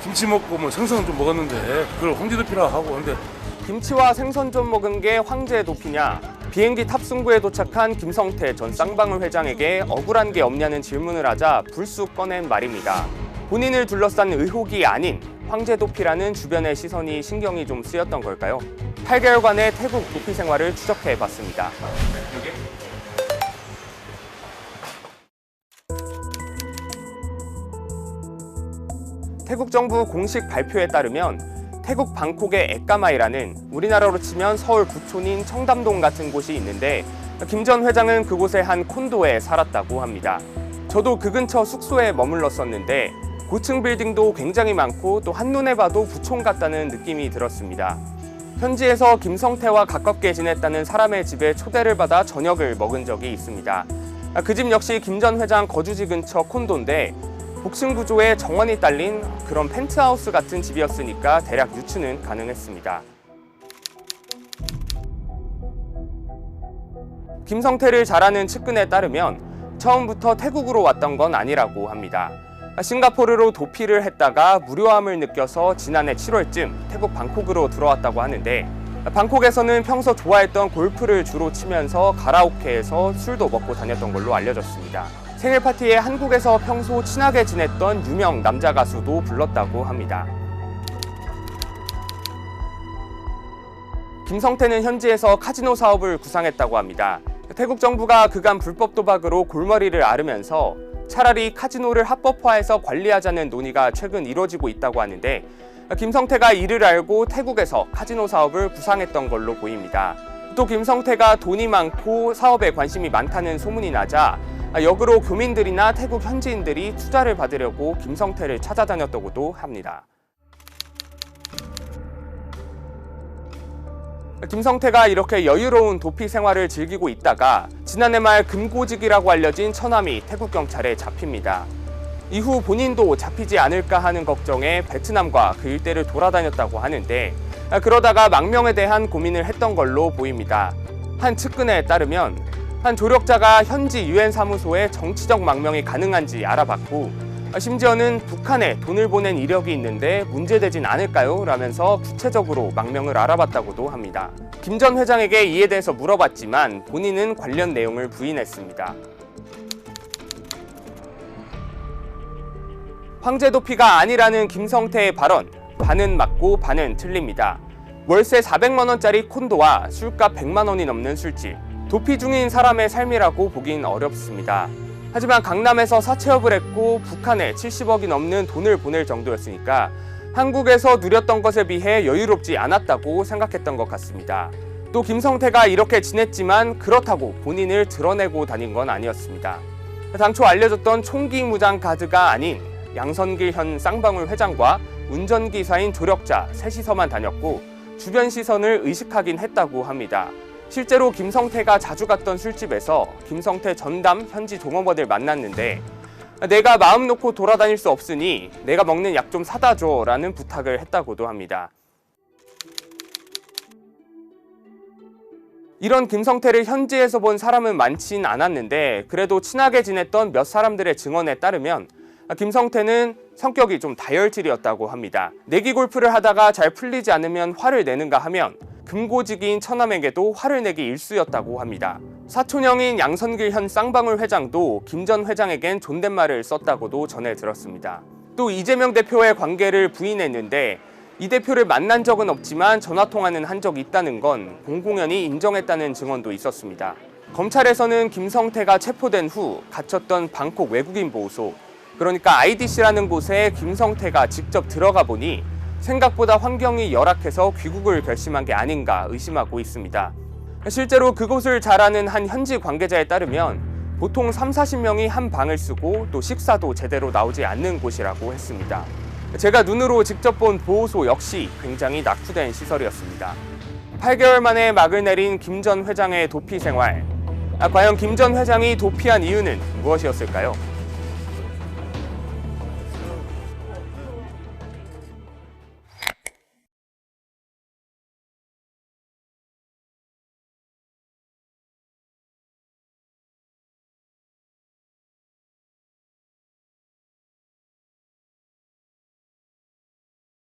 김치 먹고 뭐 생선 좀 먹었는데 그걸 황제도피라고 하고. 근데 김치와 생선 좀 먹은 게 황제 도피냐? 비행기 탑승구에 도착한 김성태 전 쌍방울 회장에게 억울한 게 없냐는 질문을 하자 불쑥 꺼낸 말입니다. 본인을 둘러싼 의혹이 아닌 황제 도피라는 주변의 시선이 신경이 좀 쓰였던 걸까요? 8개월간의 태국 도피 생활을 추적해봤습니다. 태국 정부 공식 발표에 따르면 태국 방콕의 에까마이라는 우리나라로 치면 서울 부촌인 청담동 같은 곳이 있는데 김 전 회장은 그곳의 한 콘도에 살았다고 합니다. 저도 그 근처 숙소에 머물렀었는데 고층 빌딩도 굉장히 많고 또 한눈에 봐도 부촌 같다는 느낌이 들었습니다. 현지에서 김성태와 가깝게 지냈다는 사람의 집에 초대를 받아 저녁을 먹은 적이 있습니다. 그 집 역시 김 전 회장 거주지 근처 콘도인데 복층 구조에 정원이 딸린 그런 펜트하우스 같은 집이었으니까 대략 유추는 가능했습니다. 김성태를 잘 아는 측근에 따르면 처음부터 태국으로 왔던 건 아니라고 합니다. 싱가포르로 도피를 했다가 무료함을 느껴서 지난해 7월쯤 태국 방콕으로 들어왔다고 하는데 방콕에서는 평소 좋아했던 골프를 주로 치면서 가라오케에서 술도 먹고 다녔던 걸로 알려졌습니다. 생일 파티에 한국에서 평소 친하게 지냈던 유명 남자 가수도 불렀다고 합니다. 김성태는 현지에서 카지노 사업을 구상했다고 합니다. 태국 정부가 그간 불법 도박으로 골머리를 앓으면서 차라리 카지노를 합법화해서 관리하자는 논의가 최근 이뤄지고 있다고 하는데 김성태가 이를 알고 태국에서 카지노 사업을 구상했던 걸로 보입니다. 또 김성태가 돈이 많고 사업에 관심이 많다는 소문이 나자 역으로 교민들이나 태국 현지인들이 투자를 받으려고 김성태를 찾아다녔다고도 합니다. 김성태가 이렇게 여유로운 도피 생활을 즐기고 있다가 지난해 말 금고직이라고 알려진 처남이 태국 경찰에 잡힙니다. 이후 본인도 잡히지 않을까 하는 걱정에 베트남과 그 일대를 돌아다녔다고 하는데 그러다가 망명에 대한 고민을 했던 걸로 보입니다. 한 측근에 따르면 한 조력자가 현지 유엔 사무소에 정치적 망명이 가능한지 알아봤고 심지어는 북한에 돈을 보낸 이력이 있는데 문제되진 않을까요? 라면서 구체적으로 망명을 알아봤다고도 합니다. 김 전 회장에게 이에 대해서 물어봤지만 본인은 관련 내용을 부인했습니다. 황제 도피가 아니라는 김성태의 발언, 반은 맞고 반은 틀립니다. 월세 400만 원짜리 콘도와 술값 100만 원이 넘는 술집, 도피 중인 사람의 삶이라고 보긴 어렵습니다. 하지만 강남에서 사채업을 했고 북한에 70억이 넘는 돈을 보낼 정도였으니까 한국에서 누렸던 것에 비해 여유롭지 않았다고 생각했던 것 같습니다. 또 김성태가 이렇게 지냈지만 그렇다고 본인을 드러내고 다닌 건 아니었습니다. 당초 알려졌던 총기 무장 가드가 아닌 양선길 현 쌍방울 회장과 운전기사인 조력자 셋이서만 다녔고 주변 시선을 의식하긴 했다고 합니다. 실제로 김성태가 자주 갔던 술집에서 김성태 전담 현지 종업원을 만났는데 내가 마음 놓고 돌아다닐 수 없으니 내가 먹는 약 좀 사다 줘 라는 부탁을 했다고도 합니다. 이런 김성태를 현지에서 본 사람은 많진 않았는데 그래도 친하게 지냈던 몇 사람들의 증언에 따르면 김성태는 성격이 좀 다혈질이었다고 합니다. 내기 골프를 하다가 잘 풀리지 않으면 화를 내는가 하면 금고직인 처남에게도 화를 내기 일쑤였다고 합니다. 사촌형인 양선길 현 쌍방울 회장도 김 전 회장에겐 존댓말을 썼다고도 전해 들었습니다. 또 이재명 대표의 관계를 부인했는데 이 대표를 만난 적은 없지만 전화통화는 한 적이 있다는 건 공공연히 인정했다는 증언도 있었습니다. 검찰에서는 김성태가 체포된 후 갇혔던 방콕 외국인 보호소, 그러니까 IDC라는 곳에 김성태가 직접 들어가 보니 생각보다 환경이 열악해서 귀국을 결심한 게 아닌가 의심하고 있습니다. 실제로 그곳을 잘 아는 한 현지 관계자에 따르면 보통 30-40명이 한 방을 쓰고 또 식사도 제대로 나오지 않는 곳이라고 했습니다. 제가 눈으로 직접 본 보호소 역시 굉장히 낙후된 시설이었습니다. 8개월 만에 막을 내린 김 전 회장의 도피 생활. 과연 김 전 회장이 도피한 이유는 무엇이었을까요?